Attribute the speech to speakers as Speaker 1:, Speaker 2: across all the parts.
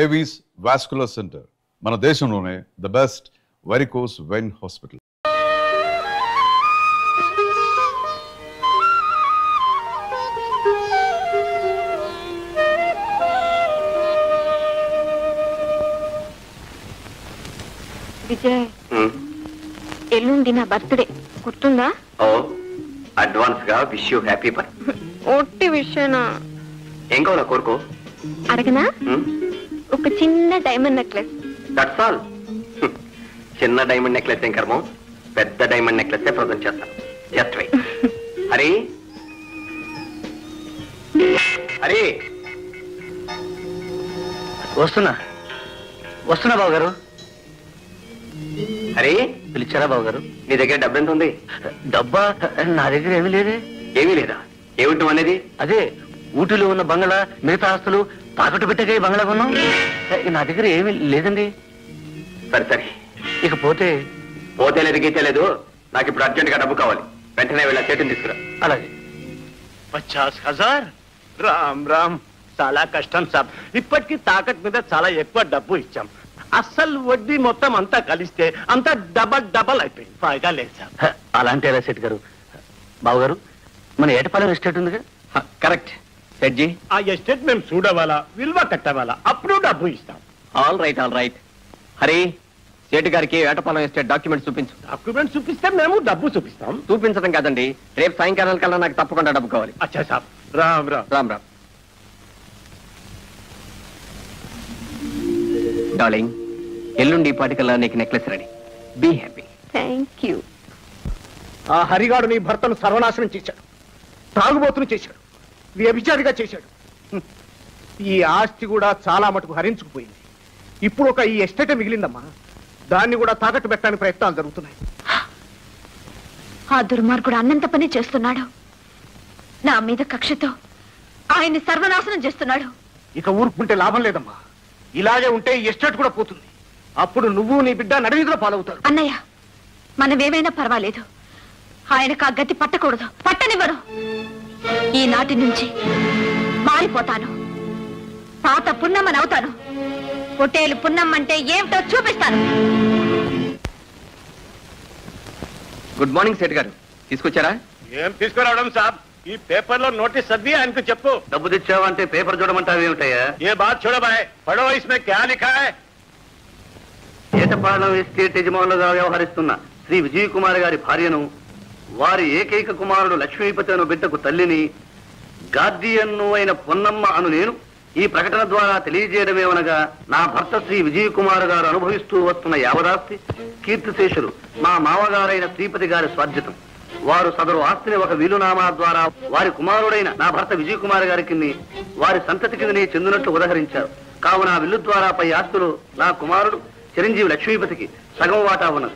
Speaker 1: Avis vascular centre మన దేశంలోనే the best varicose vein hospital.
Speaker 2: Vijay, ఎల్లుండి నా బర్త్డే గుర్తుందా?
Speaker 3: ఓ అడ్వాన్స్ గా విష్ యూ హ్యాపీ బర్త్డే.
Speaker 2: ఒట్టి విషయనా?
Speaker 3: ఏం కావాలా కోరుకో.
Speaker 2: అడగనా? ఒక చిన్న డైమండ్ నెక్లెస్.
Speaker 3: That's all. చిన్న డైమండ్ నెక్లెస్ ఏం కర్మం, పెద్ద డైమండ్ నెక్లెస్ ప్రజెంట్ చేస్తాను. Just wait. హరి హరి, వస్తున్నా వస్తున్నా బాబు గారు. హరి, పిలిచారా బాబు గారు? నీ దగ్గర డబ్బు ఎంత ఉంది? డబ్బా నా దగ్గర ఏమీ లేదే. ఏమీ లేదా? ఏమిటం అనేది? అదే ఊటీలో ఉన్న బంగ్లా, మిగతా ఆస్తులు తాకట్టు పెట్టకే బంగ్లా కొన్నాం. నా దగ్గర ఏమీ లేదండి. సరే సరే, ఇక పోతే లేదు, గీతే లేదు. నాకు ఇప్పుడు అర్జెంట్ గా డబ్బు కావాలి. వెంటనే వెళ్ళా చేతిని తీసుకురా. అలాగే.
Speaker 4: 50,000. రామ్ రామ్, చాలా కష్టం సాబ్. ఇప్పటికీ తాకట్ మీద చాలా ఎక్కువ డబ్బు ఇచ్చాం. అస్సలు వడ్డీ మొత్తం అంతా కలిస్తే అంతా డబల్ డబల్ అయిపోయింది. ఫాయిదా లేదు సార్.
Speaker 3: అలాంటి ఎలా సెట్ గారు? బాబు గారు, మన ఏటపాలెం ఎస్టేట్ ఉందిగా? కరెక్ట్ సెట్జీ.
Speaker 4: ఆ ఎస్టేట్ మేము చూడవాలా, విలువ కట్టవాలా, అప్పుడు డబ్బు ఇస్తాం.
Speaker 3: All right all right. Hari, సేటు గారికి ఏటపాలెం ఎస్టేట్ డాక్యుమెంట్ చూపించు.
Speaker 4: డాక్యుమెంట్ చూపిస్తే మేము డబ్బు చూపిస్తాం.
Speaker 3: చూపించడం కాదండి, రేపు సాయంకాలం కల్లా నాకు తప్పకుండా డబ్బు కావాలి.
Speaker 4: అచ్చా సాబ్. రామ్ రామ్.
Speaker 3: రామ్ రామ్. డార్లింగ్, ఎల్లుండి పాటికల్లా నీకు necklace ready. Be happy.
Speaker 2: Thank you.
Speaker 4: ఆ హరిగాడు నీ భర్తను సర్వనాశనం చేశాడు, తాగుబోతును చేశాడు, వ్యభిచారిగా చేశాడు. ఈ ఆస్తి కూడా చాలా మటుకు హరించుకుపోయింది. ఇప్పుడు ఒక ఈ ఎస్టేట్ మిగిలిందమ్మా, దాన్ని కూడా తాకట్టు పెట్టడానికి ప్రయత్నాలు జరుగుతున్నాయి.
Speaker 2: ఆ దుర్మార్గుడు అన్నంత పని చేస్తున్నాడు. నా మీద కక్షతో ఆయన్ని సర్వనాశనం చేస్తున్నాడు.
Speaker 4: ఇక ఊరుకుంటే లాభం లేదమ్మా. ఇలాగే ఉంటే ఈ ఎస్టేట్ కూడా పోతుంది. అప్పుడు నువ్వు నీ బిడ్డ నడివీధిలో పాలవుతారు.
Speaker 2: అన్నయ్య, మనమేమైనా పర్వాలేదు, ఆయనకు ఆ గతి పట్టకూడదు. పట్టనివ్వరు. ఈనాటి నుంచి మారిపోతాను. పాత పున్నమ్మని అవుతాను. పొట్టేలు పున్నమ్మంటే ఏమిటో చూపిస్తాను.
Speaker 3: గుడ్ మార్నింగ్ సేట్ గారు, తీసుకొచ్చారా?
Speaker 4: ఏం తీసుకురావడం సాబ్, ఈ పేపర్ లో నోటీస్ చదివి ఆయనకు చెప్పు.
Speaker 3: డబ్బు తెచ్చావంటే పేపర్ చూడమంటావు ఏమిటయ్యా?
Speaker 4: ఏ బాత్ చూడబాయ్, పడో ఇస్మే క్యా లిఖా హై?
Speaker 3: ఏటపాలెం ఎస్టేట్ యజమానులుగా వ్యవహరిస్తున్న శ్రీ విజయ్ కుమార్ గారి భార్యను, వారి ఏకైక కుమారుడు లక్ష్మీపతి అను బిడ్డకు తల్లిని, గార్డియన్ను అయిన పొన్నమ్మ అను నేను ఈ ప్రకటన ద్వారా తెలియజేయడమేమనగా, నా భర్త శ్రీ విజయ్ కుమార్ గారు అనుభవిస్తూ వస్తున్న యావదాస్తి కీర్తిశేషులు మా మామగారైన శ్రీపతి గారి స్వార్జితం. వారు సదరు ఆస్తిని ఒక వీలునామా ద్వారా వారి కుమారుడైన నా భర్త విజయ్ కుమార్ గారికి వారి సంతతి కిందని చెందినట్లు ఉదహరించారు. కావున విల్లు ద్వారా పై ఆస్తులు నా కుమారుడు చిరంజీవి లక్ష్మీపతికి సగం వాటా ఉన్నది.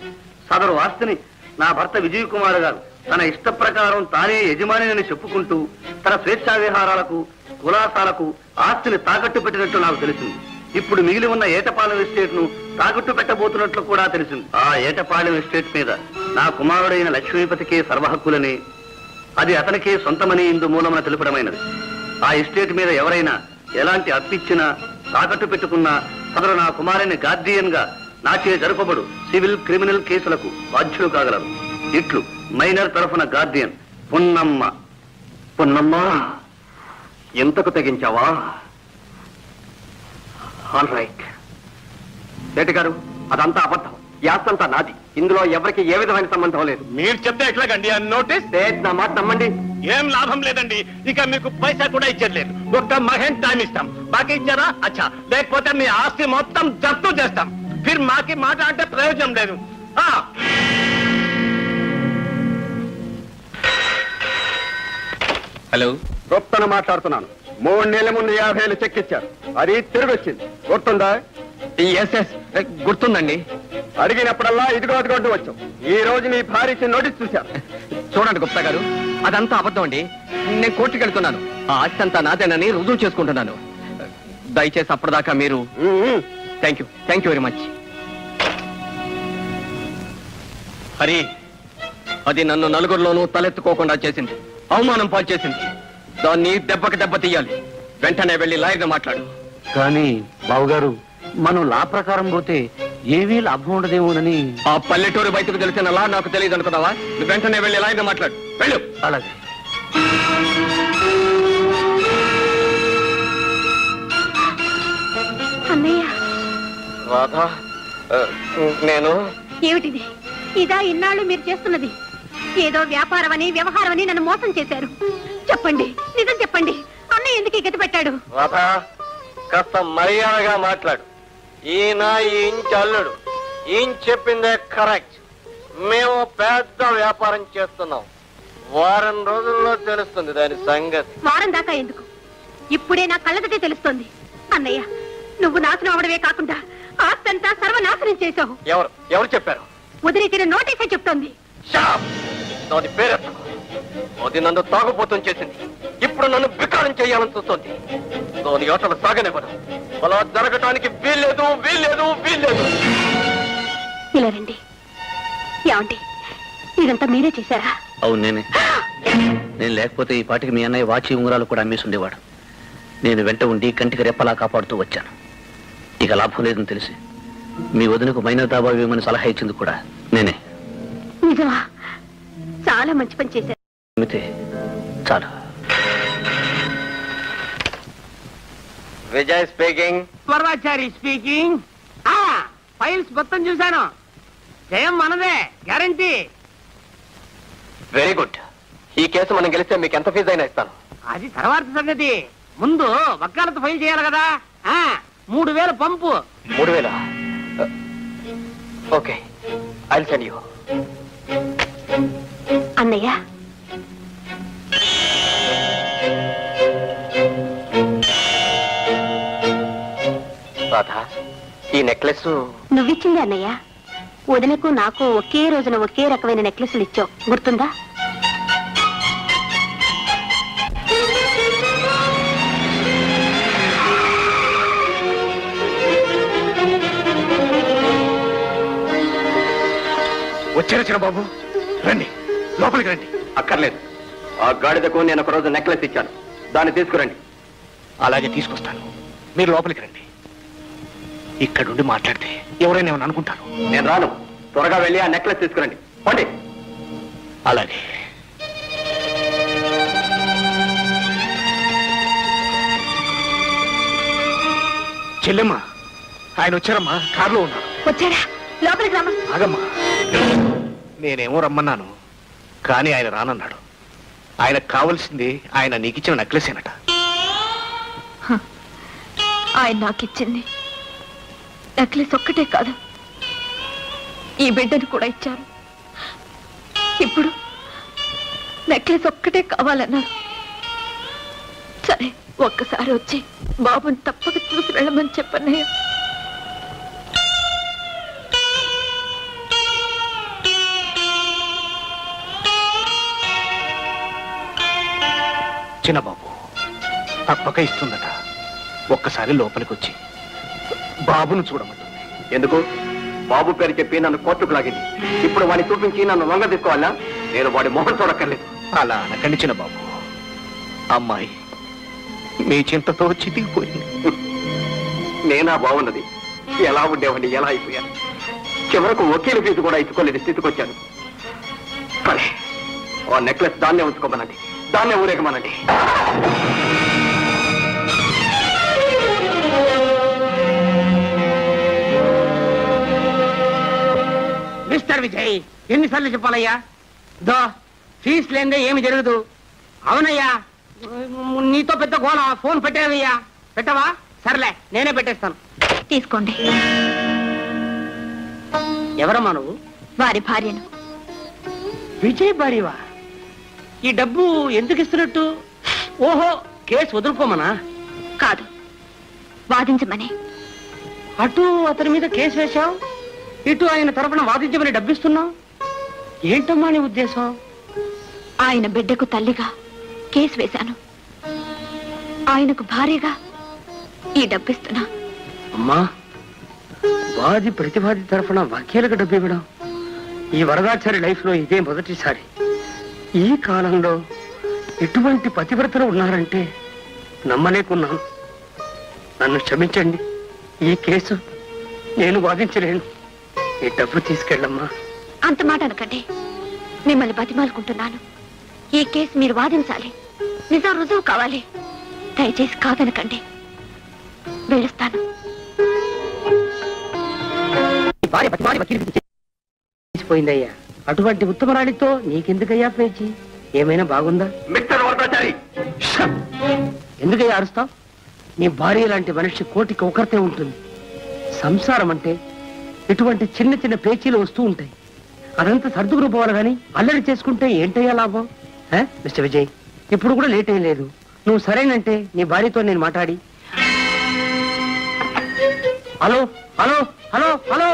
Speaker 3: సదరు ఆస్తిని నా భర్త విజయ్ కుమార్ గారు తన ఇష్ట ప్రకారం తానే యజమానిని చెప్పుకుంటూ తన స్వేచ్ఛా విహారాలకు, కులాసాలకు ఆస్తిని తాకట్టు పెట్టినట్టు నాకు తెలిసింది. ఇప్పుడు మిగిలి ఉన్న ఏటపాలెం ఎస్టేట్ ను తాకట్టు పెట్టబోతున్నట్లు కూడా తెలిసింది. ఆ ఏటపాలెం ఎస్టేట్ మీద నా కుమారుడైన లక్ష్మీపతికే సర్వహక్కులని, అది అతనికే సొంతమని ఇందు మూలమున తెలుపడమైనది. ఆ ఎస్టేట్ మీద ఎవరైనా ఎలాంటి అప్పిచ్చినా, తాకట్టు పెట్టుకున్నా సదరు నా కుమారుని గార్డియన్ గా నాచే జరుపబడు సివిల్, క్రిమినల్ కేసులకు బాధ్యులు కాగలరు. ఇట్లు మైనర్ తరఫున గార్డియన్ పున్నమ్మ. పున్నమ్మ, ఎంతకు తెగించావా? All right. సేటు గారు, అదంతా అబద్ధం. యాస్తంతా నాది. ఇందులో ఎవరికి ఏ విధమైన సంబంధం లేదు.
Speaker 4: మీరు చెప్తే ఎట్లాగండి ఆ నోటీస్?
Speaker 3: నా మాట నమ్మండి.
Speaker 4: ఏం లాభం లేదండి. ఇక మీకు పైసా కూడా ఇచ్చట్లేదు. ఒక్క మహేన్ టైం ఇస్తాం. బాకీ ఇచ్చారా? అచ్చా, లేకపోతే మీ ఆస్తి మొత్తం జప్తు చేస్తాం. ఫిర్ మాకి మాట అంటే ప్రయోజనం లేదు.
Speaker 3: హలో,
Speaker 4: గొప్పన మాట్లాడుతున్నాను. 3 నెలల ముందు 50,000 చెక్ ఇచ్చారు. అది తిరిగి వచ్చింది. గుర్తుందా?
Speaker 3: ఎస్ గుర్తుందండి.
Speaker 4: అడిగినప్పుడల్లా ఇదిగో అదిగొంటూ వచ్చాం. ఈ రోజు నీ భార్య ఇచ్చిన నోటీస్ చూశారు.
Speaker 3: చూడండి గుప్తా గారు, అదంతా అబద్ధం అండి. నేను కోర్టుకి వెళ్తున్నాను. ఆ ఆస్తి అంతా నాదేనని రుజువు చేసుకుంటున్నాను. దయచేసి అప్పటిదాకా మీరు. Thank you very much. Hari, అది నన్ను నలుగురిలోనూ తలెత్తుకోకుండా చేసింది, అవమానం పాలు చేసింది. దాన్ని దెబ్బకి దెబ్బ తీయాలి. వెంటనే వెళ్ళి లాయర్ని మాట్లాడు. కానీ బావుగారు మనం లా ప్రకారం పోతే ఏమీ లాభం ఉండదేమోనని.
Speaker 5: ఆ పల్లెటూరు బయటకు తెలిసిన లా నాకు తెలియదు అనుకున్నావా? నువ్వు వెంటనే వెళ్ళి ఎలా అయినా మాట్లాడు. వెళ్ళు.
Speaker 3: అలాగే.
Speaker 2: అన్నయ్య,
Speaker 5: రాధా, నేను
Speaker 2: ఏమిటిది? ఇదా ఇన్నాళ్ళు మీరు చేస్తున్నది? ఏదో వ్యాపారం అని వ్యవహారం అని నన్ను మోసం చేశారు. చెప్పండి, నిజం చెప్పండి. అన్నయ్య ఎందుకు గతి పెట్టాడు?
Speaker 5: రాధా, కాస్త మర్యాదగా మాట్లాడు. ఈయన ఈ ఇంటి అల్లుడు. ఈయన చెప్పిందే కరెక్ట్. మేము పెద్ద వ్యాపారం చేస్తున్నాం. వారం రోజుల్లో తెలుస్తుంది దాని సంగతి.
Speaker 2: వారం దాకా ఎందుకు? ఇప్పుడే నా కళ్ళతోటే తెలుస్తోంది. అన్నయ్య, నువ్వు నాశనం అవడమే కాకుండా ఆస్తంతా సర్వనాశనం చేశావు.
Speaker 5: ఎవరు చెప్పారు?
Speaker 2: వదిలిచ్చిన నోటీసే చెప్తోంది.
Speaker 5: దాని పేరెత్తు. అది నన్ను తాగుబోతం చేసింది. ఇప్పుడు నన్ను వికారం చేయాలని చూస్తోంది. దాని ఆటలు సాగనివ్వను. అలా జరగటానికి వీల్లేదు, వీల్లేదు, వీల్లేదు.
Speaker 2: ఇలా రండి. ఏమండి, ఇదంతా మీరే చేశారా?
Speaker 3: అవును, నేనే. నేను లేకపోతే ఈ పాటికి మీ అన్నయ్య వాచి ఉంగరాలు కూడా అమ్మేసి ఉండేవాడు. నేను వెంట ఉండి కంటికి రెప్పలా కాపాడుతూ వచ్చాను. ఇక లాభం లేదని తెలిసి మీ వదినకు మైనర్ దాబా ఇవ్వమని సలహా ఇచ్చింది కూడా నేనే.
Speaker 2: నిజమా? చాలా మంచి పని చేశారు.
Speaker 3: చాలు.
Speaker 5: Vijay speaking.
Speaker 4: Varadachari speaking. Files మొత్తం చూశాను. జయం మనదే, గ్యారంటీ.
Speaker 5: Very good. ఈ కేసు మనం గెలిస్తే మీకు ఎంత ఫీజు అయినా ఇస్తాను.
Speaker 4: అది తర్వాత సంగతి. ముందు వక్కాలతో ఫైల్ చేయాలి కదా. 3000 పంపు.
Speaker 5: 3000? Okay, I will send you.
Speaker 2: అన్నయ్య,
Speaker 5: రాధా, ఈ నెక్లెస్
Speaker 2: నువ్విచ్చింది అన్నయ్య. వదినకు నాకు ఒకే రోజున ఒకే రకమైన నెక్లెస్లు ఇచ్చావు, గుర్తుందా?
Speaker 4: వచ్చారా చిన్నబాబు? రండి, లోపలికి రండి.
Speaker 5: అక్కర్లేదు. ఆ గాడిదకు నేను ఒక రోజు నెక్లెస్ ఇచ్చాను. దాన్ని తీసుకురండి.
Speaker 4: అలాగే తీసుకొస్తాను. మీరు లోపలికి రండి. ఇక్కడుండి మాట్లాడితే ఎవరైనా ఏమని అనుకుంటారు.
Speaker 5: నేను రాను. త్వరగా వెళ్ళి ఆ నెక్లెస్ తీసుకురండి. పండి.
Speaker 4: అలాగే. చెల్లెమ్మ, ఆయన వచ్చారమ్మా. కారులో ఉన్నారు.
Speaker 2: వచ్చారా? లోపలికి రమ్మా.
Speaker 4: ఆగమ్మా, నేనేమో రమ్మన్నాను, కానీ ఆయన రానన్నాడు. ఆయనకు కావలసింది ఆయన నీకిచ్చిన నెక్లెసేనట.
Speaker 2: ఆయన నాకిచ్చింది నెక్లెస్ ఒక్కటే కాదు, ఈ బిడ్డను కూడా ఇచ్చారు. ఇప్పుడు నెక్లెస్ ఒక్కటే కావాలన్నారు. సరే, ఒక్కసారి వచ్చి బాబుని తప్పక చూసి వెళ్ళమని చెప్పన్నయ్య.
Speaker 4: చిన్నబాబు తప్పక ఇస్తుందట. ఒక్కసారి లోపలికి వచ్చి బాబును చూడమంటుంది.
Speaker 5: ఎందుకు? బాబు పేరు చెప్పి నన్ను కోర్టుకు లాగింది. ఇప్పుడు వాడిని చూపించి నన్ను లొంగ తీసుకోవాలా? నేను వాడి మొహం చూడక్కర్లేదు.
Speaker 4: అలా అనకండి చిన్నబాబు. అమ్మాయి మీ చింతతో చితికిపోయింది.
Speaker 5: నేనా బాగున్నది? ఎలా ఉండేవాడిని, ఎలా అయిపోయాను. చివరకు వకీలు ఫీజు కూడా ఇచ్చుకోలేని స్థితికి వచ్చాను. సరే, ఆ నెక్లెస్ దాన్నే ఉంచుకోమనండి, దాన్నే ఊరేగమనండి.
Speaker 4: మిస్టర్ విజయ్, ఎన్నిసార్లు చెప్పాలయ్యా? దో ఫీజు లేదే ఏమి జరగదు. అవునయ్యా, నీతో పెద్ద గోళ. ఫోన్ పెట్టావయ్యా. పెట్టవా? సర్లే, నేనే పెట్టేస్తాను.
Speaker 2: తీసుకోండి.
Speaker 4: ఎవరమ్మా నువ్వు?
Speaker 2: వారి భార్యను.
Speaker 4: విజయ్ భార్యవా? ఈ డబ్బు ఎందుకు ఇస్తున్నట్టు? ఓహో, కేసు వదులుకోమనా?
Speaker 2: కాదు, వాదించమని.
Speaker 4: అటు అతని మీద కేసు వేశావు, ఇటు ఆయన తరపున వాదించమని డబ్బిస్తున్నావు. ఏంటమ్మా నీ ఉద్దేశం?
Speaker 2: ఆయన బిడ్డకు తల్లిగా కేసు వేశాను, ఆయనకు భార్యగా ఈ డబ్బిస్తున్నా.
Speaker 4: అమ్మా, వాది ప్రతివాది తరఫున వకీలకు డబ్బు ఇవ్వడం ఈ వరదాచారి లైఫ్ లో ఇదే మొదటిసారి. ఈ కాలంలో ఇటువంటి పతివ్రతలు ఉన్నారంటే నమ్మలేకున్నాను.
Speaker 6: నన్ను క్షమించండి. ఈ కేసు నేను వాదించలేను. ఈ డబ్బు తీసుకెళ్ళమ్మా.
Speaker 2: అంత మాట అనకండి. మిమ్మల్ని బతిమాలుకుంటున్నాను. ఈ కేసు మీరు వాదించాలి. నిజం రుజువు కావాలి. దయచేసి కాదనకండి. వెళ్ళొస్తాను.
Speaker 6: పోయిందయ్యా. అటువంటి ఉత్తమరాణితో నీకెందుకయ్యా పేచి? ఏమైనా బాగుందా?
Speaker 3: మిస్టర్ వరదాచారి,
Speaker 6: ఎందుకయ్యా అరుస్తావు? నీ భార్య లాంటి మనిషి కోటికి ఒకరితే ఉంటుంది. సంసారం అంటే ఇటువంటి చిన్న చిన్న పేచీలు వస్తూ ఉంటాయి. అదంతా సర్దుకుని పోవాలి కానీ అల్లరి చేసుకుంటే ఏంటయ్యా లాభం? మిస్టర్ విజయ్, ఇప్పుడు కూడా లేట్ ఏం లేదు. నువ్వు సరేనంటే నీ భార్యతో నేను మాట్లాడి. Hello hello hello hello.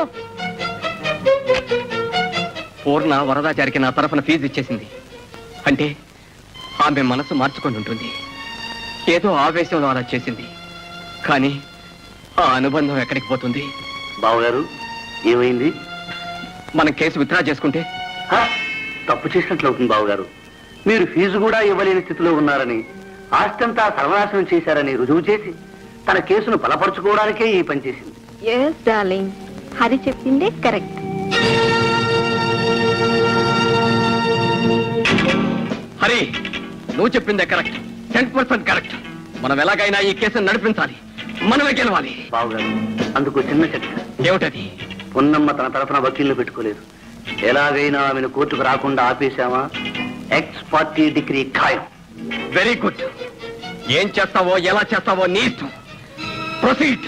Speaker 6: Purna వరదాచారికి నా తరఫున ఫీజు ఇచ్చేసింది. అంటే ఆమె మనసు మార్చుకొని ఉంటుంది. ఏదో ఆవేశంలో అలా చేసింది. కానీ ఆ అనుబంధం ఎక్కడికి పోతుంది?
Speaker 3: బావగారు, ఏమైంది?
Speaker 6: మనం కేసు విత్డ్రా చేసుకుంటే
Speaker 3: తప్పు చేసినట్లు అవుతుంది బావగారు. మీరు ఫీజు కూడా ఇవ్వలేని స్థితిలో ఉన్నారని, ఆస్తంతా సర్వనాశనం చేశారని రుజువు చేసి తన కేసును బలపరుచుకోవడానికే ఈ పని చేసింది.
Speaker 2: ఎస్ డార్లింగ్, హరి చెప్పిందే కరెక్ట్.
Speaker 6: హరి, నువ్వు చెప్పిందే కరెక్ట్. 10% కరెక్ట్. మనం ఎలాగైనా ఈ కేసును నడిపించాలి. మనమే గెలవాలి.
Speaker 3: బావగారు, అందుకు చిన్న చర్చ.
Speaker 6: ఏమిటది?
Speaker 3: పొన్నమ్మ తన తరఫున వకీల్ని పెట్టుకోలేదు. ఎలాగైనా ఆమెను కోర్టుకు రాకుండా ఆపేశామా ఎక్స్ పార్టీ డిగ్రీ ఖాయం.
Speaker 6: Very good. ఏం చేస్తావో ఎలా చేస్తావో నీ ఇష్టం. ప్రొసీడ్.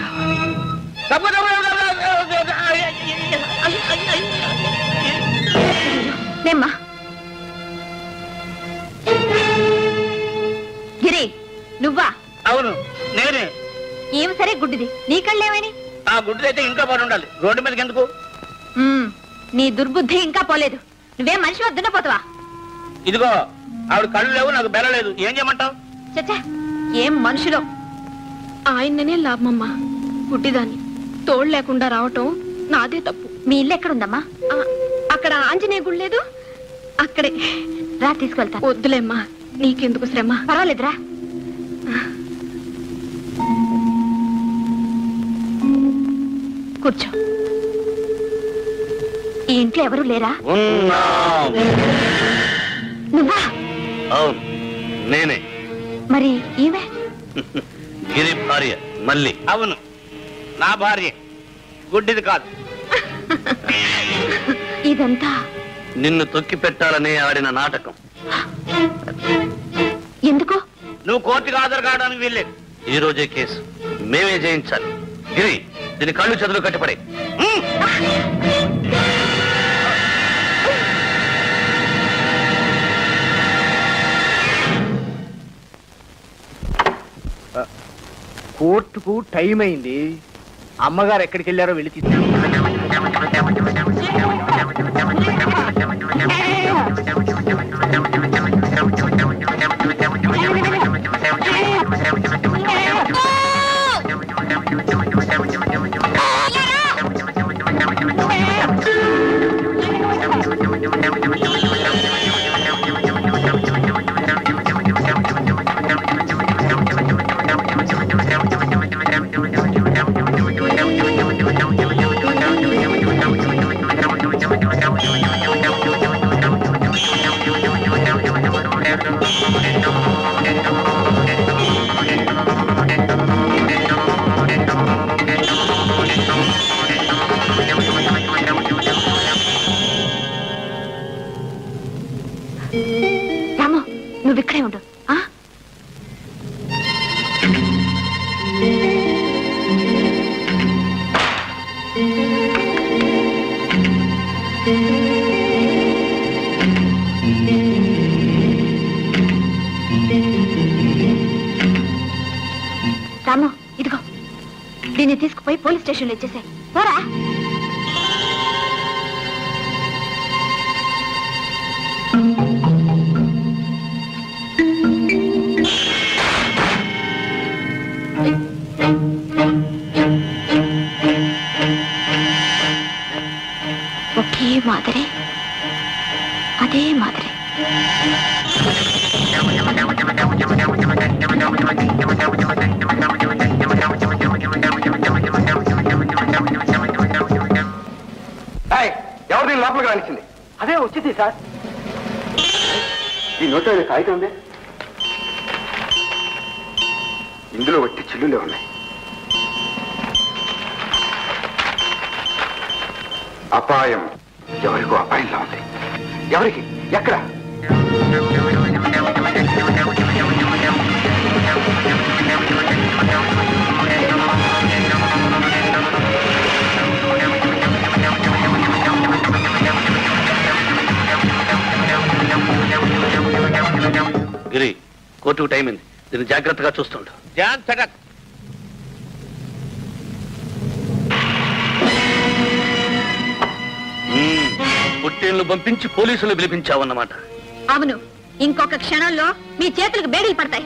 Speaker 2: నేమ్మా గిరి, నువ్వా?
Speaker 7: అవును, నేనే.
Speaker 2: ఏమి సరే గుడ్డిది. నీ కళ్ళేమని?
Speaker 7: ఆ గుడ్డైతే ఇంకా పడి ఉండాలి. రోడ్డు మీదకి ఎందుకు?
Speaker 2: నీ దుర్బుద్ధి ఇంకా పోలేదు. నువ్వేం మనిషి వద్దునపోతావా?
Speaker 7: ఇదిగో, ఆవిడ కళ్ళు లేవు, నాకు బెల లేదు. ఏం చేయమంటావు?
Speaker 2: చచ్చా, ఏం మనుషులో.
Speaker 8: ఆయననే లాభమమ్మా. గుడ్డిదాన్ని తోడు లేకుండా రావటం నాదే తప్పు.
Speaker 2: మీ ఇల్లు ఎక్కడుందమ్మా?
Speaker 8: అక్కడ ఆంజనేయ గుడి లేదు, అక్కడే.
Speaker 2: రా, తీసుకెళ్తా.
Speaker 8: వద్దులేమ్మా, నీకెందుకు శ్రమ.
Speaker 2: పర్వాలేదురా. కూర్చో. ఈ ఇంట్లో ఎవరు లేరా? నువ్వా?
Speaker 3: అవును, నేనే.
Speaker 2: మరి ఈమె?
Speaker 3: గిరి భార్య మళ్ళీ.
Speaker 7: అవును, నా భార్య. గుడ్డిది కాదు.
Speaker 2: ఇదంతా
Speaker 3: నిన్ను తొక్కి పెట్టాలని ఆడిన నాటకం.
Speaker 2: ఎందుకు?
Speaker 7: నువ్వు కోర్టుకు హాజరు కావడానికి వీల్లేదు.
Speaker 3: ఈ రోజే కేసు మేమే జయించాలి. గిరి, దీని కళ్ళు చెదులు కట్టిపడే.
Speaker 4: కోర్టుకు టైం అయింది. అమ్మగారు ఎక్కడికి వెళ్ళారో వెళ్ళి తీసుకు.
Speaker 2: రాము, నువ్వు ఇక్కడే ఉండు. రాము, ఇదిగో, దీన్ని తీసుకుపోయి పోలీస్ స్టేషన్లో ఇచ్చేసాయి. పోరా. ఒకే మాదిరి, అదే మాదిరి.
Speaker 3: ఎవరు దీని లోపలికి రానిచ్చింది?
Speaker 6: అదే వచ్చింది సార్.
Speaker 3: ఈ నోట్లో కాగితం ఉంది, ఇందులో వట్టి చిల్లులే ఉన్నాయి. అపాయం, ఎవరికో అపాయంలో ఉంది. ఎవరికి? ఎక్కడ?
Speaker 7: గిరి, కోర్టుకు టైం అయింది. దీన్ని జాగ్రత్తగా చూస్తుండు. పుట్టేళ్లు పంపించి పోలీసులు పిలిపించావన్నమాట.
Speaker 2: అవును, ఇంకొక క్షణంలో మీ చేతులకు బేడీలు పడతాయి.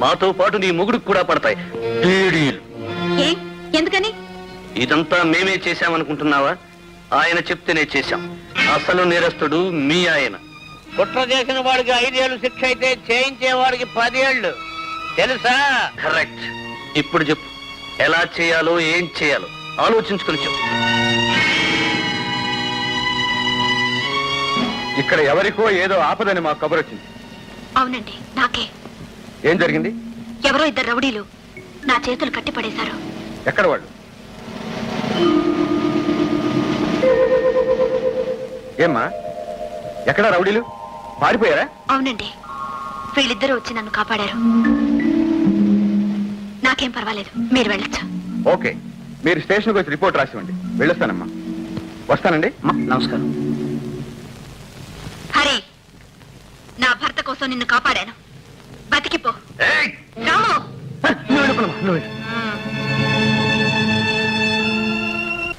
Speaker 7: మాతో పాటు నీ మొగుడికి కూడా పడతాయి బేడీలు.
Speaker 2: ఎందుకని?
Speaker 7: ఇదంతా మేమే చేశామనుకుంటున్నావా? ఆయన చెప్తేనే చేశాం. అసలు నేరస్తుడు మీ ఆయన.
Speaker 5: కుట్ర చేసిన వాడికి 5 ఏళ్ళు శిక్ష అయితే చేయించేవాడికి 10 ఏళ్ళు. తెలుసా?
Speaker 7: కరెక్ట్. ఇప్పుడు చెప్పు, ఎలా చేయాలో ఏం చేయాలో ఆలోచించుకుని చెప్పు.
Speaker 3: ఇక్కడ ఎవరికో ఏదో ఆపదని మాకు కబురు వచ్చింది.
Speaker 2: అవునండి, నాకే.
Speaker 3: ఏం జరిగింది?
Speaker 2: ఎవరో 2 రౌడీలు నా చేతులు కట్టిపడేశారు.
Speaker 3: ఎక్కడ వాళ్ళు? ఏమ్మా, ఎక్కడ రౌడీలు? పారిపోయారా?
Speaker 2: అవునండి, వీళ్ళిద్దరూ వచ్చి నన్ను కాపాడారు. నాకేం పర్వాలేదు, మీరు వెళ్ళొచ్చు.
Speaker 3: ఓకే, మీరు స్టేషన్కి వచ్చి రిపోర్ట్ రాసివ్వండి. వెళ్ళొస్తానమ్మా. వస్తానండి.
Speaker 6: నమస్కారం.
Speaker 2: హరి, నా భర్త కోసం నిన్ను కాపాడాను. బతికిపో. రాము,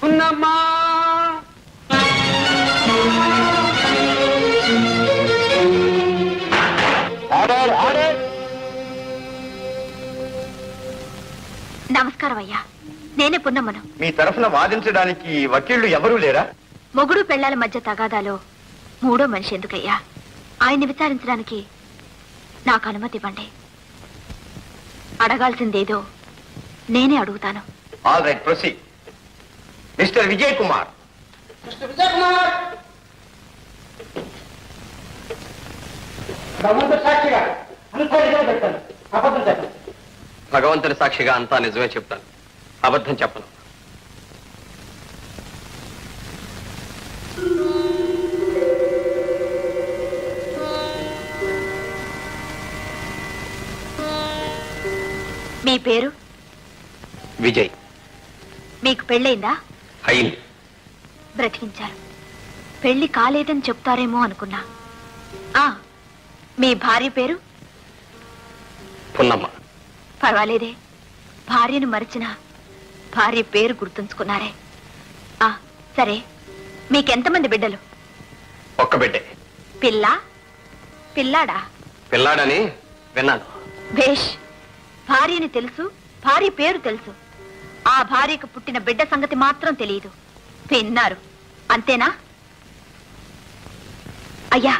Speaker 6: ఉన్నమ్మా.
Speaker 2: నమస్కారం అయ్యా, నేనే పున్నమ్మను.
Speaker 3: మీ తరఫున వాదించడానికి వకీళ్లు ఎవరూ లేరా?
Speaker 2: మొగుడు పెళ్లాల మధ్య తగాదాలో 3వ మనిషి ఎందుకయ్యా? ఆయన్ని విచారించడానికి నాకు అనుమతి ఇవ్వండి. అడగాల్సిందేదో నేనే అడుగుతాను.
Speaker 3: All right, proceed. Mister Vijay Kumar. భగవంతుని సాక్షిగా అంతా నిజమే చెప్తాను, అబద్ధం చెప్పను.
Speaker 2: మీ పేరు?
Speaker 3: విజయ్.
Speaker 2: మీకు పెళ్ళైందా?
Speaker 3: అయింది.
Speaker 2: బ్రతికించారు. పెళ్లి కాలేదని చెప్తారేమో అనుకున్నా. మీ భార్య పేరు?
Speaker 3: పున్నమ్మ.
Speaker 2: పర్వాలేదే, భార్యను మరిచిన భార్య పేరు గుర్తుంచుకున్నారే. సరే, మీకెంతమంది బిడ్డలు?
Speaker 3: ఒక్క బిడ్డే.
Speaker 2: పిల్ల పిల్లాడా?
Speaker 3: పిల్లాడని విన్నాను.
Speaker 2: భేష్. భార్యని తెలుసు, భార్య పేరు తెలుసు. ఆ భార్యకు పుట్టిన బిడ్డ సంగతి మాత్రం తెలియదు. విన్నారు, అంతేనా? అయ్యా,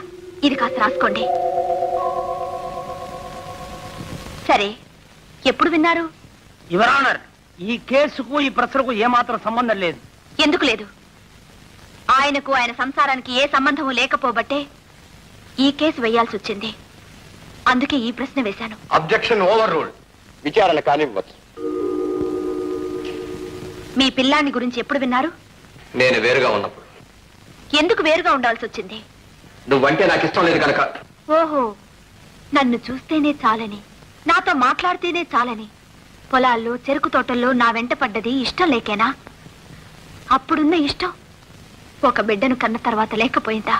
Speaker 2: ఇది కాస్త రాసుకోండి. సరే, ఎప్పుడు విన్నారు?
Speaker 6: యువర్ ఆనర్, ఈ కేసుకు ఈ ప్రశ్నకు ఏమాత్రం సంబంధం లేదు.
Speaker 2: ఎందుకు లేదు? ఆయనకు ఆయన సంసారానికి ఏ సంబంధము లేకపోబట్టే ఈ కేసు వేయాల్సి వచ్చింది. అందుకే ఈ ప్రశ్న వేశాను.
Speaker 3: Objection over ruled. విచారణ కానివ్వచ్చు.
Speaker 2: మీ పిల్లాన్ని గురించి ఎప్పుడు విన్నారు?
Speaker 3: నేను వేరుగా ఉన్నప్పుడు.
Speaker 2: ఎందుకు వేరుగా ఉండాల్సి వచ్చింది?
Speaker 3: నువ్వంటే నాకు ఇష్టం లేదు కనుక.
Speaker 2: ఓహో, నన్ను చూస్తేనే చాలని, నాతో మాట్లాడితేనే చాలని పొలాల్లో, చెరుకు తోటల్లో నా వెంట పడ్డది ఇష్టం లేకేనా? అప్పుడున్న ఇష్టం ఒక బిడ్డను కన్న తర్వాత లేకపోయిందా?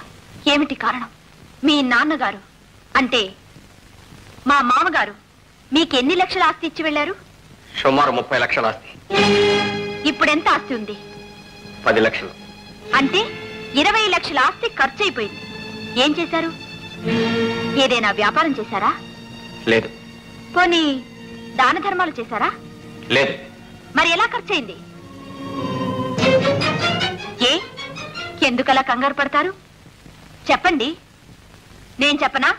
Speaker 2: ఏమిటి కారణం? మీ నాన్నగారు అంటే మా మామగారు మీకెన్ని లక్షల ఆస్తి ఇచ్చి వెళ్ళారు?
Speaker 3: సుమారు 30 లక్షల ఆస్తి.
Speaker 2: ఇప్పుడెంత ఆస్తి ఉంది?
Speaker 3: 10 లక్షలు.
Speaker 2: అంటే 20 లక్షల ఆస్తి ఖర్చు అయిపోయింది. ఏం చేశారు? ఏదైనా వ్యాపారం చేశారా?
Speaker 3: లేదు.
Speaker 2: పోనీ దాన ధర్మాలు చేశారా?
Speaker 3: లేదు.
Speaker 2: మరి ఎలా ఖర్చయింది? ఎందుకలా కంగారు పడతారు? చెప్పండి. నేను చెప్పనా?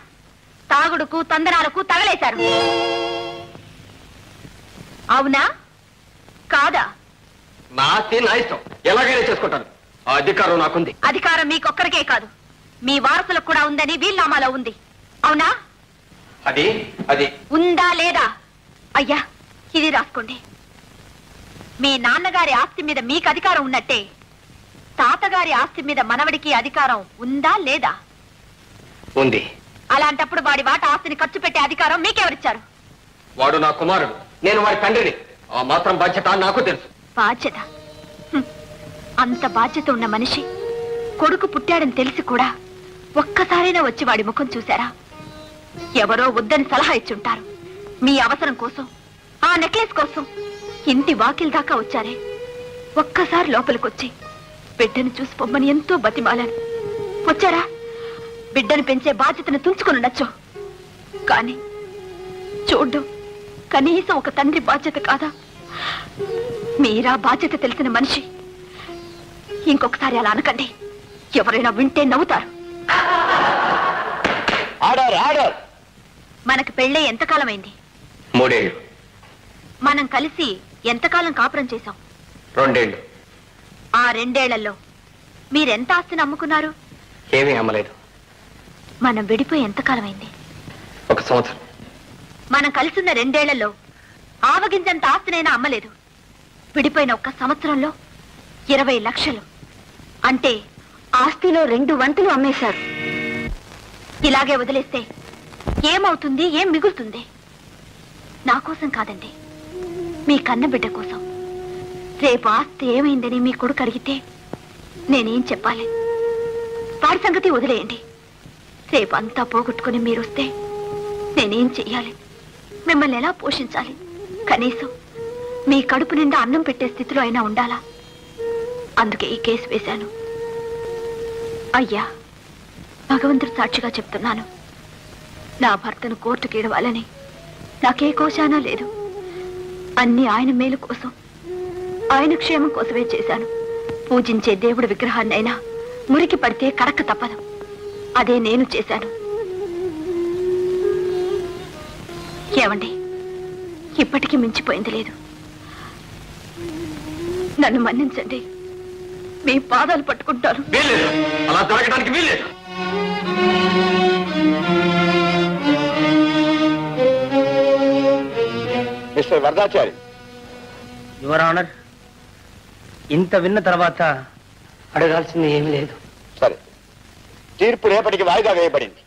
Speaker 2: తాగుడుకు, తందనాలకు తగలేశారు. అవునా కాదా?
Speaker 3: నా ఆస్తి నా ఇష్టం, ఎలాగైనా చేసుకుంటాను.
Speaker 7: ఆ అధికారం నాకుంది.
Speaker 2: అధికారం మీకొక్కరికే కాదు, మీ వారసులకు కూడా ఉందని వీల్నామాలో ఉంది. అవునా?
Speaker 7: అది
Speaker 2: ఉందా లేదా? అయ్యా, ఇది రాసుకోండి. మీ నాన్నగారి ఆస్తి మీద మీకు అధికారం ఉన్నట్టే తాతగారి ఆస్తి మీద మనవడికి అధికారం ఉందా లేదా?
Speaker 7: ఉంది.
Speaker 2: అలాంటప్పుడు వాడి వాట ఆస్తిని ఖర్చు పెట్టే అధికారం మీకెవరిచ్చారు?
Speaker 7: వాడు నా కుమారుడు, నేను వాడి తండ్రిని. ఆ మాత్రం బాధ్యత నాకు తెలుసు.
Speaker 2: బాధ్యత? అంత బాధ్యత ఉన్న మనిషి కొడుకు పుట్టాడని తెలిసి కూడా ఒక్కసారైనా వచ్చి వాడి ముఖం చూశారా? ఎవరో వద్దని సలహా ఇచ్చుంటారు. మీ అవసరం కోసం, ఆ నెక్లెస్ కోసం ఇంటి వాకిల్ దాకా వచ్చారే. ఒక్కసారి లోపలికొచ్చి బిడ్డను చూసి పొమ్మని ఎంతో బతిమాలాను. వచ్చారా? బిడ్డను పెంచే బాధ్యతను తుంచుకుని నచ్చు. కానీ చూడ్డం కనీసం ఒక తండ్రి బాధ్యత కాదా? మీరా బాధ్యత తెలిసిన మనిషి ఇంకొకసారి అలా అనకండి. ఎవరైనా వింటే నవ్వుతారు. మనకు పెళ్ళే ఎంతకాలమైంది?
Speaker 7: 3 ఏళ్ళు.
Speaker 2: మనం కలిసి ఎంతకాలం కాపురం చేశాం?
Speaker 7: 2 ఏళ్ళు.
Speaker 2: ఆ 2 ఏళ్లలో మీరెంత ఆస్తిని అమ్ముకున్నారు?
Speaker 7: ఏమీ అమ్మలేదు.
Speaker 2: మనం విడిపోయి ఎంతకాలమైంది?
Speaker 7: 1 సంవత్సరం.
Speaker 2: మనం కలిసిన 2 ఏళ్లలో ఆవగింజంత ఆస్తినైనా అమ్మలేదు. విడిపోయిన 1 సంవత్సరంలో 20 లక్షలు, అంటే ఆస్తిలో 2 వంతులు అమ్మేశారు. ఇలాగే వదిలేస్తే ఏమవుతుంది? ఏం మిగులుతుంది? నా కోసం కాదండి, మీ కన్న బిడ్డ కోసం. రేపు ఆస్తి ఏమైందని మీ కొడుకు అడిగితే నేనేం చెప్పాలి? వాడి సంగతి వదిలేయండి. రేపు అంతా పోగొట్టుకుని మీరొస్తే నేనేం చెయ్యాలి? మిమ్మల్ని ఎలా పోషించాలి? కనీసం మీ కడుపు నిండా అన్నం పెట్టే స్థితిలో అయినా ఉండాలా? అందుకే ఈ కేసు వేశాను. అయ్యా, భగవంతుడు సాక్షిగా చెప్తున్నాను, నా భర్తను కోర్టుకి ఇడవాలని నాకే కోశానా లేదు. అన్ని ఆయన మేలు కోసం, ఆయన క్షేమం కోసమే చేశాను. పూజించే దేవుడి విగ్రహాన్నైనా మురికి పడితే కడక్క తప్పదు. అదే నేను చేశాను. ఏమండి, ఇప్పటికీ మించిపోయింది లేదు. నన్ను మన్నించండి. మీ పాదాలు పట్టుకుంటాను.
Speaker 7: అలా జరగడానికి వీల్లేదు.
Speaker 3: మిస్టర్ వరదాచారి.
Speaker 6: యువర్ ఆనర్, ఇంత విన్న తర్వాత అడగాల్సింది ఏమీ లేదు.
Speaker 3: సరే, తీర్పు రేపటికి వాయిదా వేయబడింది.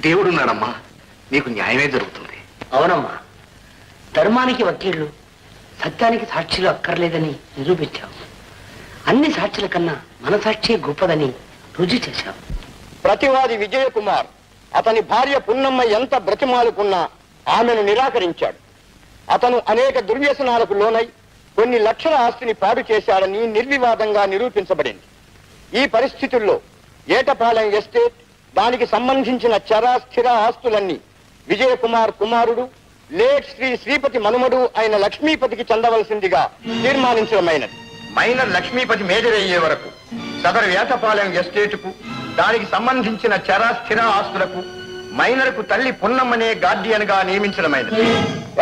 Speaker 7: దేవుడున్నాడమ్మా, నీకు న్యాయమే జరుగుతుంది.
Speaker 6: అవునమ్మా, ధర్మానికి వకీళ్లు, సత్యానికి సాక్షులు అక్కర్లేదని నిరూపించావు. అన్ని సాక్షుల కన్నా మన సాక్షి గొప్పదని రుజువు చేశావు.
Speaker 3: ప్రతివాది విజయకుమార్ అతని భార్య పున్నమ్మ ఎంత బ్రతిమాలుకున్నా ఆమెను నిరాకరించాడు. అతను అనేక దుర్వ్యసనాలకు లోనై కొన్ని లక్షల ఆస్తిని పాడు చేశాడని నిర్వివాదంగా నిరూపించబడింది. ఈ పరిస్థితుల్లో ఏటపాలెం ఎస్టేట్, దానికి సంబంధించిన చర స్థిర ఆస్తులన్నీ విజయకుమార్ కుమారుడు లేట్ శ్రీ శ్రీపతి మనుమడు అయిన లక్ష్మీపతికి చెందవలసిందిగా తీర్మానించడమైనది. మైనర్ లక్ష్మీపతి మేజర్ అయ్యే వరకు సదరు ఏటపాలెం ఎస్టేటుకు, దానికి సంబంధించిన చర స్థిర ఆస్తులకు మైనర్కు తల్లి పున్నమ్మనే గార్డియన్ గా నియమించడమైనది.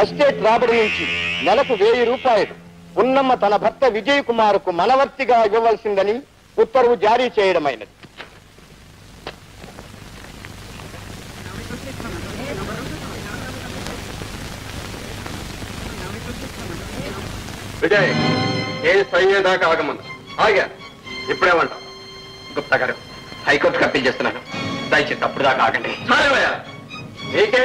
Speaker 3: ఎస్టేట్ రాబడి నుంచి నెలకు 1000 రూపాయలు పున్నమ్మ తన భర్త విజయ్ కుమార్ కు మనవర్తిగా ఇవ్వవలసిందని ఉత్తర్వు జారీ చేయడమైనది.
Speaker 7: విజయ్, కేసు అయ్యేదాకా ఆగమన్నా. ఆగా, ఇప్పుడేమంటావు? గుప్తా గారు, హైకోర్టుకు అప్పీల్ చేస్తున్నాను, దయచేసి అప్పుడు దాకా ఆగండి. చాలేవయ్యా, నీకే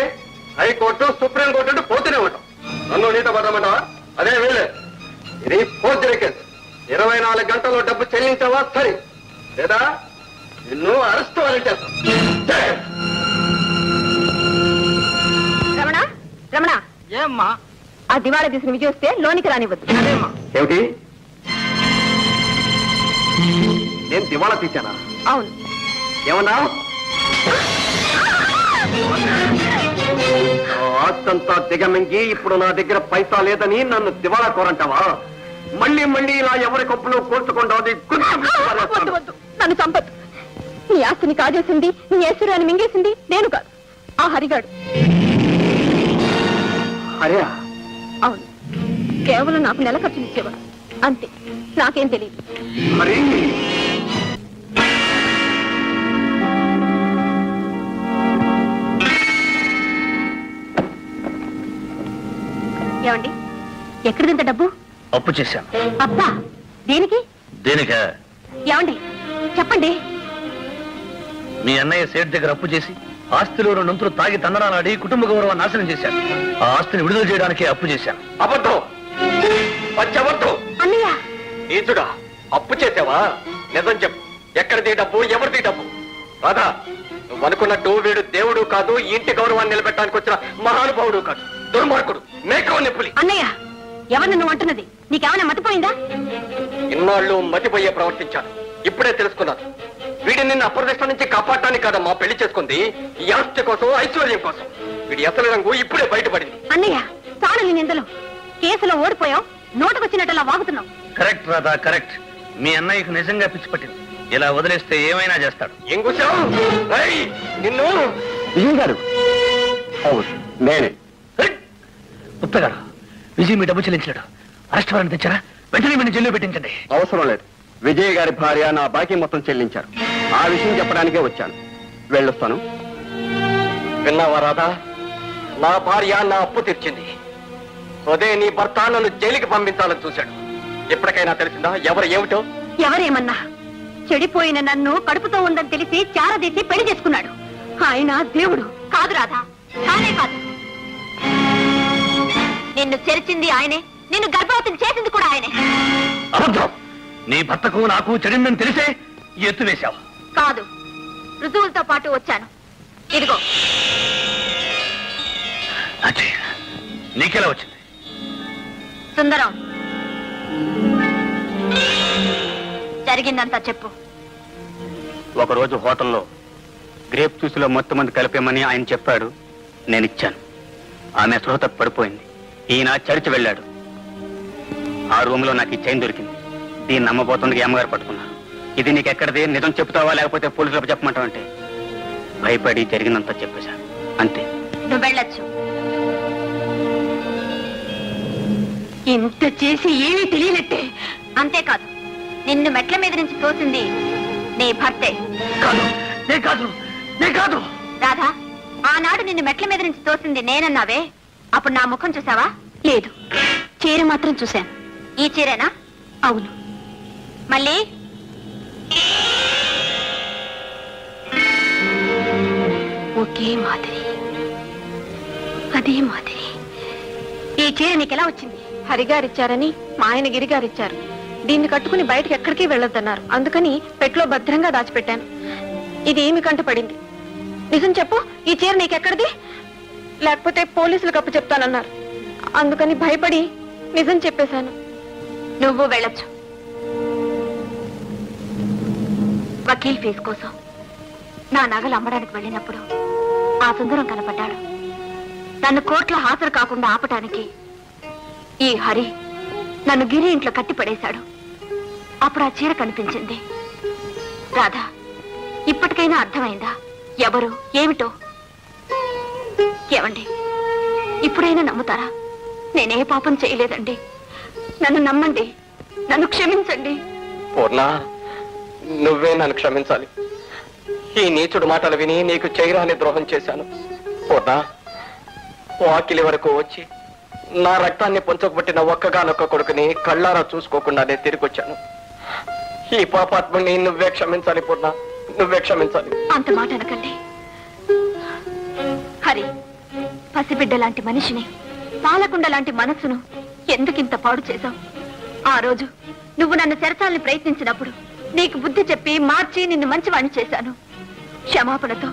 Speaker 7: హైకోర్టు సుప్రీంకోర్టు పోతూనే ఉంటాం. నన్ను నీతో పడమంటావా? అదే వీళ్ళే. ఇది ఫోర్జరీ కేసు. 24 గంటల్లో డబ్బు చెల్లించావా సరే, లేదా నిన్ను అరెస్ట్ వారెంట్ చేస్తాం.
Speaker 2: రమణ, రమణ,
Speaker 6: ఏమ్మా?
Speaker 2: ఆ దివాళా తీసిన విజయ్ వస్తే లోనికి రానివ్వద్దు.
Speaker 3: ఏమిటి? నేను దివాళా తీశానా?
Speaker 2: అవును.
Speaker 3: ఏమన్నా? ఆస్తంతా దిగమింగి ఇప్పుడు నా దగ్గర పైసా లేదని నన్ను దివాళా కోరంటావా?
Speaker 7: మళ్ళీ మళ్ళీ ఇలా ఎవరి కప్పులో కోల్చకుండా
Speaker 8: వద్దు వద్దు, నన్ను చంపద్దు. నీ ఆస్తిని కాజేసింది, నీ ఐశ్వర్యాన్ని మింగేసింది నేను కాదు, ఆ హరిగాడు.
Speaker 7: అరే
Speaker 8: అవును, కేవలం నాకు నెల ఖర్చులు ఇచ్చేవాడు అంతే, నాకేం తెలియదు.
Speaker 7: హరి
Speaker 2: ఏమండి, ఎక్కడిదంత డబ్బు?
Speaker 6: అప్పు చేశాను.
Speaker 2: అబ్బా, దేనికి?
Speaker 6: దేనికా?
Speaker 2: ఏమండి చెప్పండి.
Speaker 6: మీ అన్నయ్య సేట్ దగ్గర అప్పు చేసి ఆస్తిలో రెండంతులు తాగి తందనాలాడి కుటుంబ గౌరవాన్ని నాశనం చేశాను. ఆ ఆస్తిని విడుదల చేయడానికి అప్పు చేశాను.
Speaker 7: అబద్ధం, పచ్చబద్ధం.
Speaker 2: అన్నయ్య,
Speaker 7: ఈతుడా, అప్పు చేసావా? నిజం చెప్పు, ఎక్కడిది డబ్బు, ఎవరిది డబ్బు? రాధా, నువ్వు అనుకున్నట్టు వీడు దేవుడు కాదు, ఇంటి గౌరవాన్ని నిలబెట్టడానికి వచ్చిన మహానుభావుడు కాదు, దుర్మార్గుడు, మేకవ నిప్పులి.
Speaker 2: అన్నయ్య, ఎవరు నువ్వు అంటున్నది? నీకేమైనా మతిపోయిందా?
Speaker 7: ఇన్నాళ్ళు మతిపోయే ప్రవర్తించాను, ఇప్పుడే తెలుసుకున్నాను. వీడి నిన్ను అప్రదిష్ట నుంచి కాపాడటానికి కాదమ్మా పెళ్లి చేసుకుంది, ఈ ఆస్తి కోసం, ఐశ్వర్యం కోసం. వీడి అసలు రంగు ఇప్పుడే బయటపడింది.
Speaker 2: అన్నయ్య, చాలు నీ నిందలు. కేసులో ఓడిపోయావు, నోటుకొచ్చినట్టులా వాగుతున్నావు.
Speaker 6: Correct Radha, correct. మీ అన్నయ్యకు నిజంగా పిచ్చి పట్టింది. ఇలా వదిలేస్తే ఏమైనా చేస్తాడు.
Speaker 7: ఏం కూర్చావు? నిన్ను విజయ్ గారు. అవును, నేనే.
Speaker 6: గుప్తగారు, విజయ్ మీ డబ్బు చెల్లించాడు. అరెస్ట్ వారెంట్ తెచ్చారా? వెంటనే మీరు జైల్లో పెట్టించండి.
Speaker 7: అవసరం లేదు, విజయ్ గారి భార్య నా బాకీ మొత్తం చెల్లించారు. ఆ విషయం చెప్పడానికే వచ్చాను. వెళ్ళొస్తాను. విన్నావా రాధా, నా భార్య నా అప్పు తీర్చింది. అదే నీ భర్త నన్ను జైలుకి పంపించాలని చూశాడు. ఎప్పటికైనా తెలిసిందా ఎవరు ఏమిటో?
Speaker 2: ఎవరేమన్నా, చెడిపోయిన నన్ను కడుపుతో ఉందని తెలిసి చారదీసి పెళ్లి చేసుకున్నాడు. ఆయన దేవుడు కాదు రాధా, కానే కాదు. నిన్ను చెరిచింది ఆయనే, నిన్ను గర్భవతిని చేసింది కూడా ఆయనే.
Speaker 6: అబద్ధం. నీ భర్తకు నాకు చెడిందని తెలిసే ఎత్తు వేశావు.
Speaker 2: కాదు, రుజువులతో పాటు వచ్చాను. ఇదిగో.
Speaker 6: అజయ్, నీకెలా వచ్చింది?
Speaker 2: సుందరం, జరిగిందంతా చెప్పు.
Speaker 7: ఒకరోజు హోటల్లో గ్రేప్ జ్యూస్లో మొత్తం మంది కలిపేమని ఆయన చెప్పాడు. నేను ఇచ్చాను. ఆమె స్పృహ తప్పి పడిపోయింది. ఈయన చర్చి వెళ్ళాడు. ఆ రూమ్లో నాకు ఈ చైన్ దొరికింది. దీన్ని నమ్మబోతుంది అమ్మగారు పట్టుకున్నారు. ఇది నీకు ఎక్కడిది, నిజం చెప్తావా లేకపోతే పోలీసులకు చెప్పమంటావంటే భయపడి జరిగినంత చెప్పేశాను, అంతే.
Speaker 2: నువ్వు వెళ్ళొచ్చు. ఇంత చేసి ఏమీ తెలియనట్టే. అంతేకాదు, నిన్ను మెట్ల మీద నుంచి తోసింది నీ భర్తే.
Speaker 6: కాదు, నే కాదు, నే కాదు.
Speaker 2: రాధా, ఆనాడు నిన్ను మెట్ల మీద నుంచి తోసింది నేనన్నావే, అప్పుడు నా ముఖం చూసావా? లేదు, చీర మాత్రం చూశాను. ఈ చీరేనా? అవును. మళ్ళీ ఒకే మాదిరి, అదే మాదిరి. ఈ చీర నీకెలా వచ్చింది?
Speaker 8: హరిగారిచ్చారని మా ఆయన గిరిగారిచ్చారు. దీన్ని కట్టుకుని బయటకు ఎక్కడికి వెళ్ళొద్దన్నారు. అందుకని పెట్లో భద్రంగా దాచిపెట్టాను. ఇది ఏమి కంట పడింది. నిజం చెప్పు, ఈ చీర నీకెక్కడిది? లేకపోతే పోలీసులకు అప్పు చెప్తానన్నారు. అందుకని భయపడి నిజం చెప్పేశాను.
Speaker 2: నువ్వు వెళ్ళొచ్చు. వకీల్ ఫీజు కోసం నా నగలు అమ్మడానికి వెళ్ళినప్పుడు ఆ సుందరం కనపడ్డాడు. నన్ను కోర్టులో హాజరు కాకుండా ఆపటానికి ఈ హరి నన్ను గిరి ఇంట్లో కట్టి పడేశాడు. అప్పుడు ఆ చీర కనిపించింది. రాధా, ఇప్పటికైనా అర్థమైందా ఎవరు ఏమిటో? ఏమండి, ఇప్పుడైనా నమ్ముతారా? నేనే పాపం చేయలేదండి. నన్ను నమ్మండి, నన్ను క్షమించండి.
Speaker 7: పూర్ణ, నువ్వే నన్ను క్షమించాలి. ఈ నీచుడు మాటలు విని నీకు చేయరాని ద్రోహం చేశాను. పూర్ణ, వాకిలి వరకు వచ్చి నా రక్తాన్ని పొంచబట్టిన ఒక్కగానొక్క కొడుకుని కళ్ళారా చూసుకోకుండానే తిరిగొచ్చాను. ఈ పాపాత్మని నువ్వే క్షమించాలి పూర్ణ, నువ్వే క్షమించాలి.
Speaker 2: అంత మాట అనకండి హరి. పసిబిడ్డ లాంటి మనిషిని, పాలకుండ లాంటి మనస్సును ఎందుకింత పాడు చేశావు? ఆ రోజు నువ్వు నన్ను చెరచాలని ప్రయత్నించినప్పుడు నీకు బుద్ధి చెప్పి మార్చి నిన్ను మంచివాణ్ణి చేశాను. క్షమాపణతో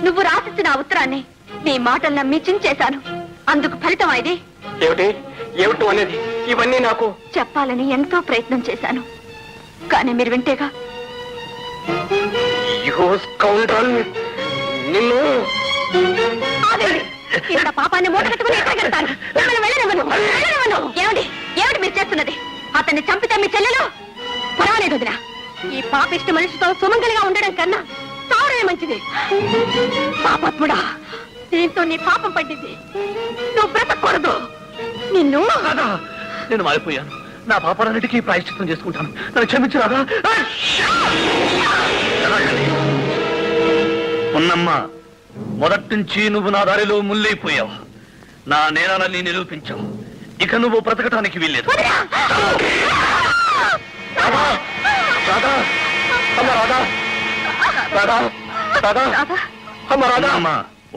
Speaker 2: నువ్వు రాసిచ్చిన ఆ ఉత్తరాన్ని నీ మాటలు నమ్మి చించేశాను. అందుకు ఫలితం ఇది.
Speaker 7: ఏమిటి ఏమిటి అనేది? ఇవన్నీ నాకు
Speaker 2: చెప్పాలని ఎంతో ప్రయత్నం చేశాను, కానీ మీరు వింటేగా.
Speaker 7: నిన్ను
Speaker 2: ఇంత పాపాన్ని మూట కట్టుకుని ఎక్కడికి వెళ్తాను? మిమ్మల్ని వెళ్ళనివ్వను, వెళ్ళనివ్వను. ఏమిటి ఏమిటి మీరు చేస్తున్నది? అతన్ని చంపితే మీ చెల్లెలు పర్వాలేదు వదినా. ఈ పాపిష్ట మనిషితో సుమంగలిగా ఉండడం కన్నా చావడమే మంచిది. పాపాత్ముడా, దీంతో నీ పాపం పడ్డింది. నువ్వు బ్రతకూడదు. నిన్ను
Speaker 4: నేను మారిపోయాను. నా పాపాలన్నిటికీ ప్రాయశ్చిత్తం చేసుకుంటాను. నన్ను క్షమించరాదా? ఉన్నమ్మా, మొదటి నుంచి నువ్వు నా దారిలో ముల్లైపోయావు. నా నేరాలని నిరూపించావు. ఇక నువ్వు బ్రతకటానికి వీల్లేదు.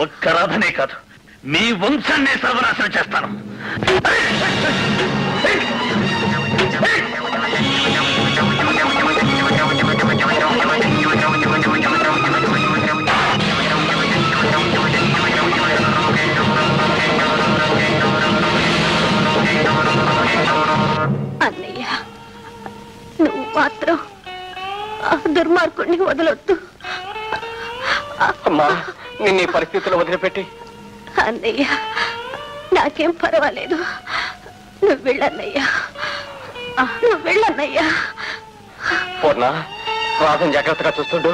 Speaker 4: ఒక్క రాధనే కాదు, మీ వంశాన్నే సర్వనాశనం చేస్తాను.
Speaker 2: అన్నయ్య, నువ్వు మాత్రం ఆ దుర్మార్గుడిని వదలొద్దు.
Speaker 6: అమ్మా, నిన్ను ఈ పరిస్థితుల్లో వదిలిపెట్టి.
Speaker 2: అన్నయ్య, నాకేం పర్వాలేదు. నువ్వు వెళ్ళన్నయ్యా, నువ్వు వెళ్ళన్నయ్యా.
Speaker 6: పూర్ణ, రాధను జాగ్రత్తగా చూస్తుండు.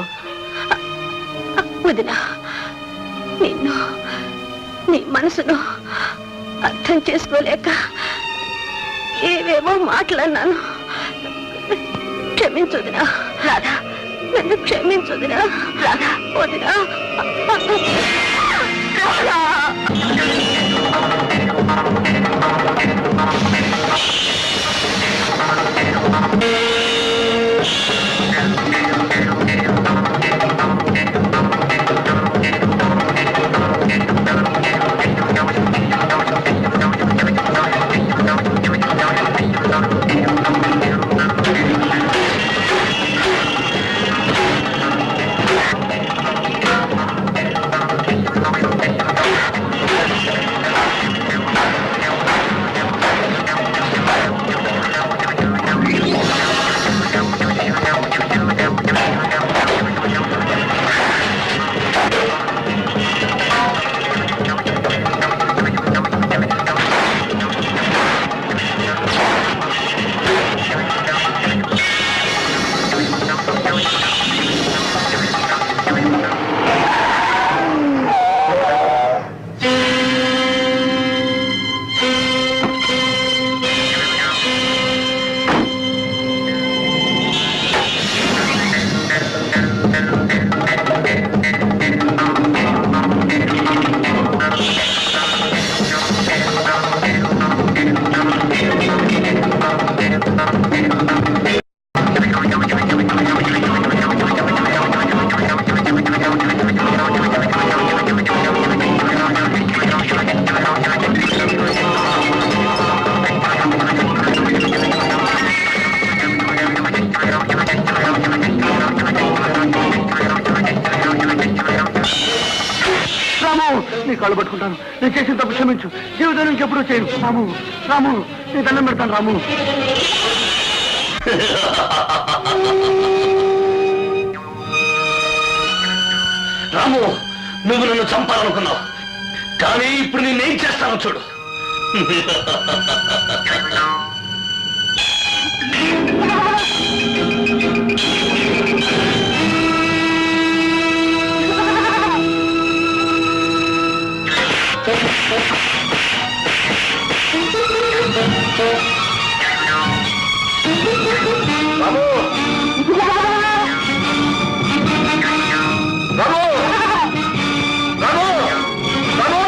Speaker 2: వదినా, నిన్ను, నీ మనసును అర్థం చేసుకోలేక ఏవేవో మాట్లాడినాను. క్షమించుదినా రాధా, నన్ను క్షమించుదినా రాధా. వదినా,
Speaker 4: నీ కాళ్ళు పట్టుకుంటాను. నేను చేసిన తప్పు క్షమించు. జీవితం నుంచి ఎప్పుడూ చేయను. రాము, రాము, నీ దండం పెడతాను. రాము, రాము, నువ్వు నన్ను చంపాలనుకున్నావు, కానీ ఇప్పుడు నేనేం చేస్తానో చూడు. రాము, రాము, రాము, రాము.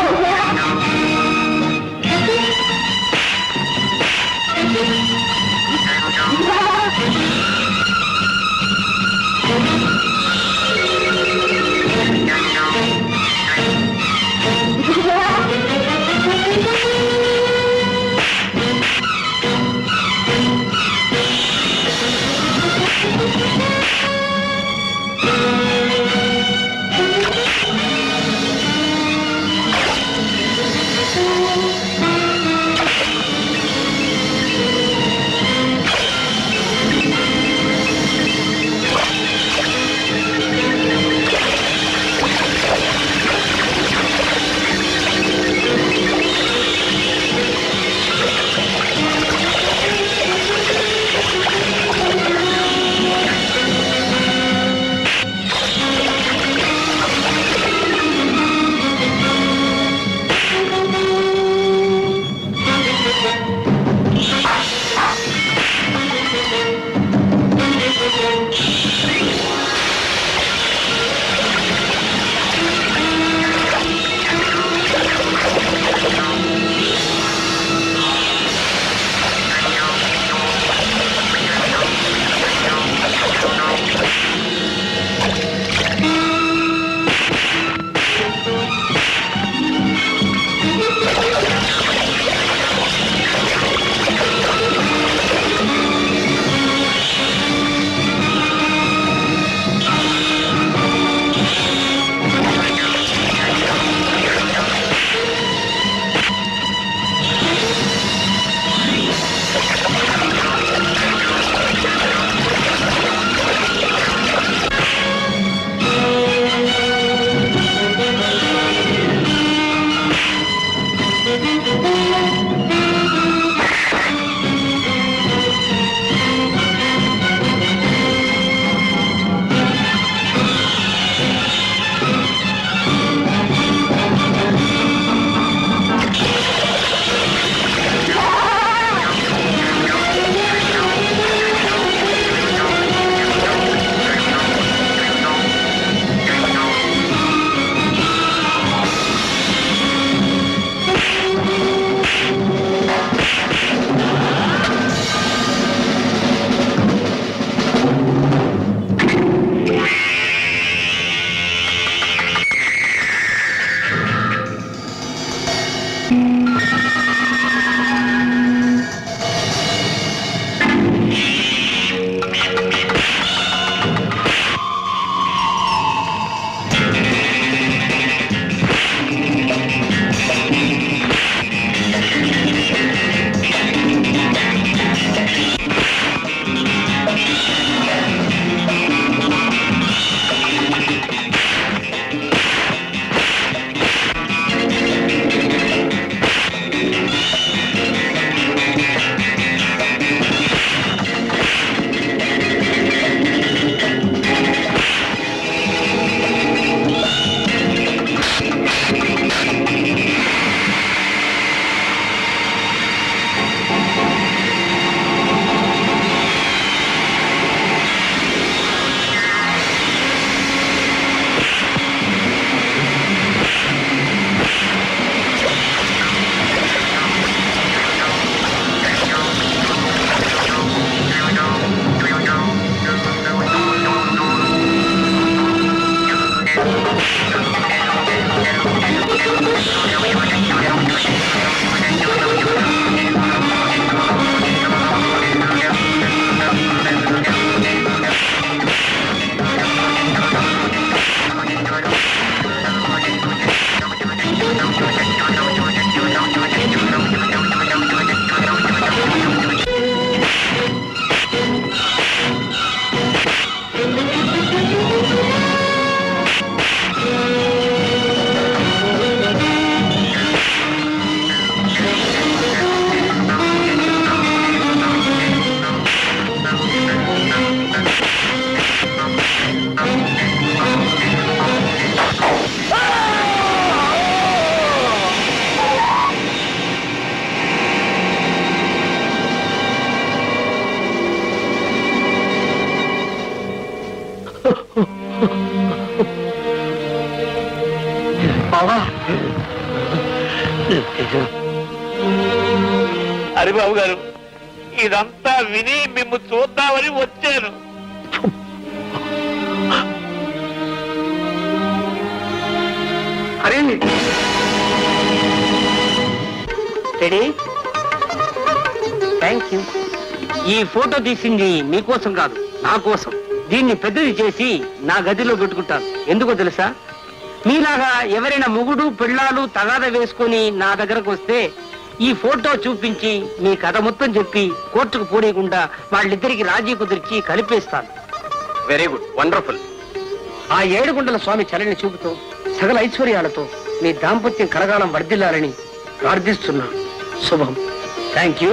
Speaker 9: హరిబాబు గారు, ఇదంతా విని మిమ్ము చూద్దామని వచ్చాను.
Speaker 6: అరే రెడీ, థ్యాంక్ యూ. ఈ ఫోటో తీసింది మీకోసం కాదు, నా కోసం. దీన్ని పెద్దది చేసి నా గదిలో పెట్టుకుంటాను. ఎందుకో తెలుసా? మీలాగా ఎవరైనా మొగుడు పిల్లాలు తగాద వేసుకొని నా దగ్గరకు వస్తే ఈ ఫోటో చూపించి మీ కథ మొత్తం చెప్పి కోర్టుకు పోనీయకుండా వాళ్ళిద్దరికి రాజీ కుదిర్చి కలిపేస్తాను.
Speaker 7: Very good, wonderful.
Speaker 6: ఆ ఏడుగుండల స్వామి చలని చూపుతో సకల ఐశ్వర్యాలతో మీ దాంపత్యం కలగాలం వర్ధిల్లాలని ప్రార్థిస్తున్నాను. శుభం. Thank you.